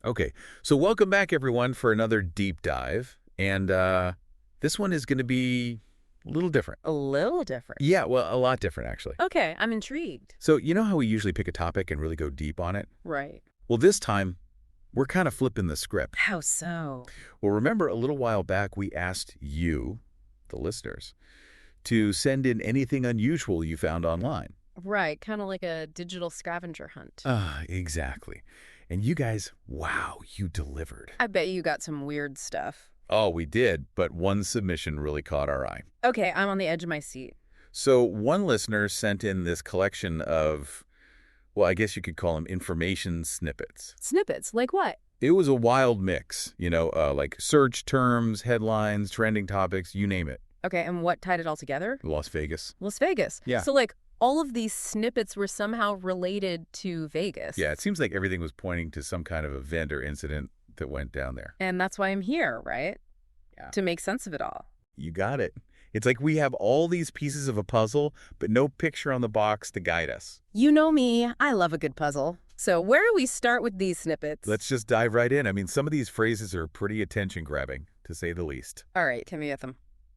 Okay, so welcome back everyone for another deep dive. And this one is going to be a little different. A little different. Yeah, well, a lot different actually. Okay, I'm intrigued. So you know how we usually pick a topic and really go deep on it? Right. Well, this time we're kind of flipping the script. How so? Well, remember a little while back we asked you, the listeners, to send in anything unusual you found online. Right, kind of like a digital scavenger hunt. Exactly. And you guys, wow, you delivered. I bet you got some weird stuff. Oh, we did, but one submission really caught our eye. Okay, I'm on the edge of my seat. So one listener sent in this collection of, well, I guess you could call them information snippets. Snippets? Like what? It was a wild mix, like search terms, headlines, trending topics, you name it. Okay, and what tied it all together? Las Vegas. Las Vegas. Yeah. So, like, all of these snippets were somehow related to Vegas. Yeah, it seems like everything was pointing to some kind of event or incident that went down there. And that's why I'm here, right? Yeah. To make sense of it all. You got it. It's like we have all these pieces of a puzzle, but no picture on the box to guide us. You know me, I love a good puzzle. So where do we start with these snippets? Let's just dive right in. I mean, some of these phrases are pretty attention-grabbing, to say the least. All right, hit me with them.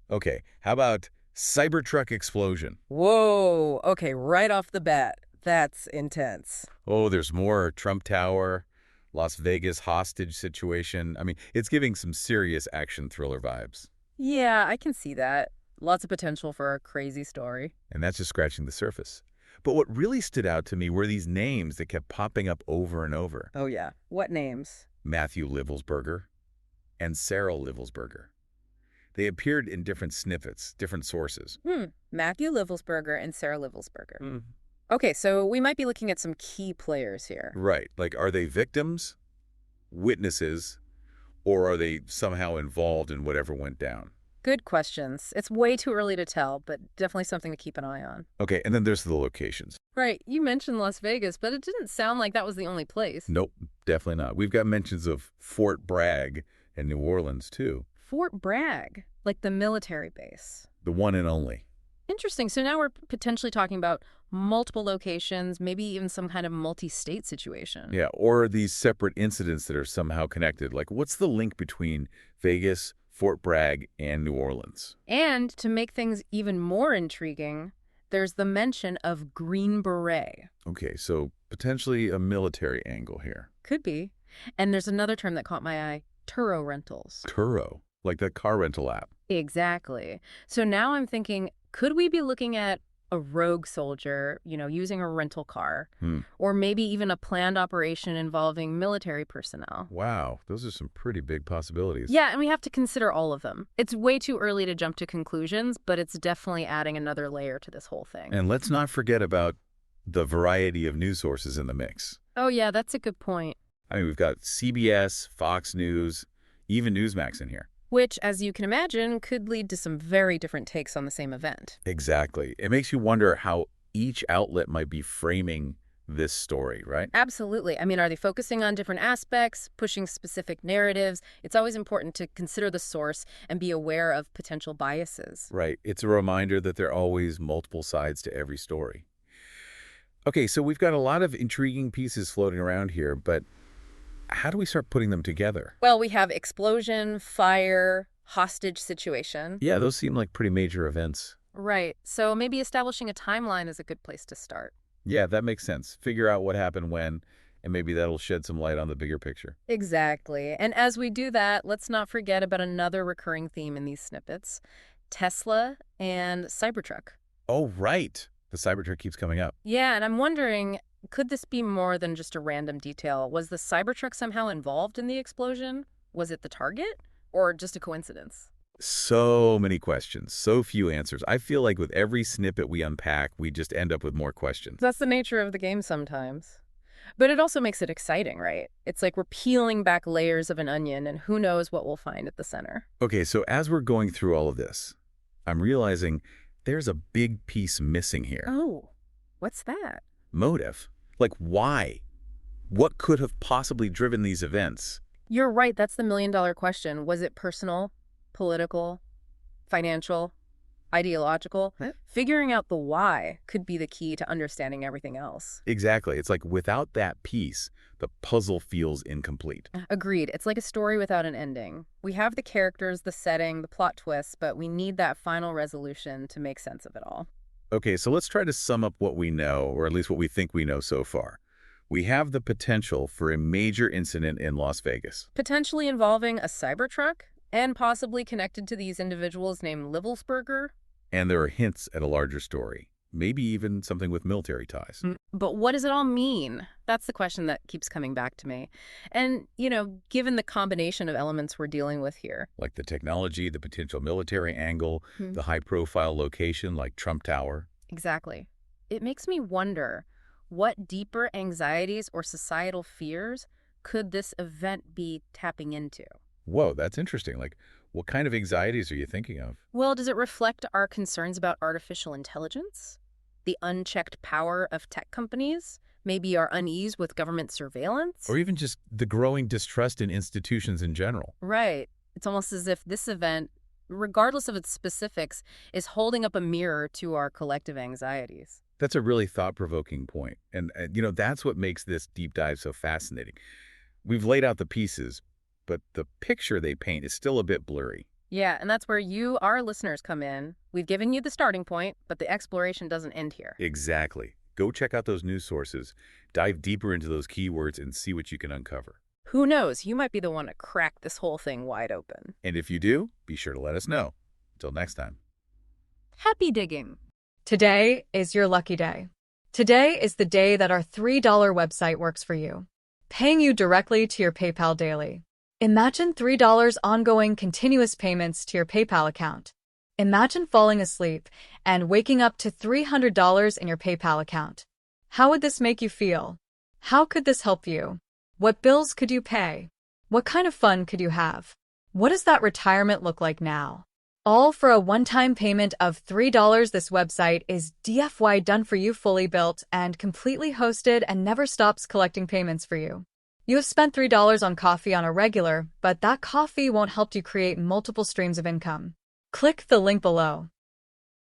Okay, how about Cybertruck explosion? Whoa, okay, right off the bat. That's intense. Oh, there's more. Trump Tower, Las Vegas hostage situation. I mean, it's giving some serious action thriller vibes. Yeah, I can see that. Lots of potential for a crazy story. And that's just scratching the surface. But what really stood out to me were these names that kept popping up over and over. Oh, yeah. What names? Matthew Livelsberger and Sarah Livelsberger. They appeared in different snippets, different sources. Matthew Livelsberger and Sarah Livelsberger. Okay, so we might be looking at some key players here. Right. Like, are they victims, witnesses, or are they somehow involved in whatever went down? Good questions. It's way too early to tell, but definitely something to keep an eye on. Okay, and then there's the locations. Right, you mentioned Las Vegas, but it didn't sound like that was the only place. Nope, definitely not. We've got mentions of Fort Bragg and New Orleans, too. Fort Bragg, like the military base. The one and only. Interesting. So now we're potentially talking about multiple locations, maybe even some kind of multi-state situation. Yeah, or these separate incidents that are somehow connected. Like, what's the link between Vegas, Fort Bragg, and New Orleans? And to make things even more intriguing, there's the mention of Green Beret. Okay, so potentially a military angle here. Could be. And there's another term that caught my eye, Turo rentals. Turo, like that car rental app. Exactly. So now I'm thinking, could we be looking at a rogue soldier, using a rental car, or maybe even a planned operation involving military personnel? Wow, those are some pretty big possibilities. Yeah, and we have to consider all of them. It's way too early to jump to conclusions, but it's definitely adding another layer to this whole thing. And let's not forget about the variety of news sources in the mix. Oh, yeah, that's a good point. I mean, we've got CBS, Fox News, even Newsmax in here. Which, as you can imagine, could lead to some very different takes on the same event. Exactly. It makes you wonder how each outlet might be framing this story, right? Absolutely. I mean, are they focusing on different aspects, pushing specific narratives? It's always important to consider the source and be aware of potential biases. Right. It's a reminder that there are always multiple sides to every story. Okay, so we've got a lot of intriguing pieces floating around here, but how do we start putting them together? Well, we have explosion, fire, hostage situation. Yeah, those seem like pretty major events. Right. So maybe establishing a timeline is a good place to start. Yeah, that makes sense. Figure out what happened when, and maybe that'll shed some light on the bigger picture. Exactly. And as we do that, let's not forget about another recurring theme in these snippets, Tesla and Cybertruck. Oh, right. The Cybertruck keeps coming up. Yeah, and I'm wondering, could this be more than just a random detail? Was the Cybertruck somehow involved in the explosion? Was it the target? Or just a coincidence? So many questions, so few answers. I feel like with every snippet we unpack, we just end up with more questions. That's the nature of the game sometimes. But it also makes it exciting, right? It's like we're peeling back layers of an onion, and who knows what we'll find at the center. Okay, so as we're going through all of this, I'm realizing there's a big piece missing here. Oh, what's that? Motive. Like, why? What could have possibly driven these events? You're right. That's the million-dollar question. Was it personal, political, financial? ideological. Figuring out the why could be the key to understanding everything else. Exactly. It's like without that piece, the puzzle feels incomplete. Agreed. It's like a story without an ending. We have the characters, the setting, the plot twists, but we need that final resolution to make sense of it all. Okay, so let's try to sum up what we know, or at least what we think we know so far. We have the potential for a major incident in Las Vegas. Potentially involving a Cybertruck and possibly connected to these individuals named Livelsberger. And there are hints at a larger story, maybe even something with military ties. But what does it all mean? That's the question that keeps coming back to me. And, given the combination of elements we're dealing with here. Like the technology, the potential military angle, the high-profile location like Trump Tower. Exactly. It makes me wonder, what deeper anxieties or societal fears could this event be tapping into? Whoa, that's interesting. Like, what kind of anxieties are you thinking of? Well, does it reflect our concerns about artificial intelligence? The unchecked power of tech companies? Maybe our unease with government surveillance? Or even just the growing distrust in institutions in general. Right. It's almost as if this event, regardless of its specifics, is holding up a mirror to our collective anxieties. That's a really thought-provoking point. And, that's what makes this deep dive so fascinating. We've laid out the pieces, but the picture they paint is still a bit blurry. Yeah, and that's where you, our listeners, come in. We've given you the starting point, but the exploration doesn't end here. Exactly. Go check out those news sources, dive deeper into those keywords, and see what you can uncover. Who knows? You might be the one to crack this whole thing wide open. And if you do, be sure to let us know. Until next time. Happy digging. Today is your lucky day. Today is the day that our $3 website works for you, paying you directly to your PayPal daily. Imagine $3 ongoing continuous payments to your PayPal account. Imagine falling asleep and waking up to $300 in your PayPal account. How would this make you feel? How could this help you? What bills could you pay? What kind of fun could you have? What does that retirement look like now? All for a one-time payment of $3. This website is DFY done for you, fully built and completely hosted, and never stops collecting payments for you. You have spent $3 on coffee on a regular, but that coffee won't help you create multiple streams of income. Click the link below.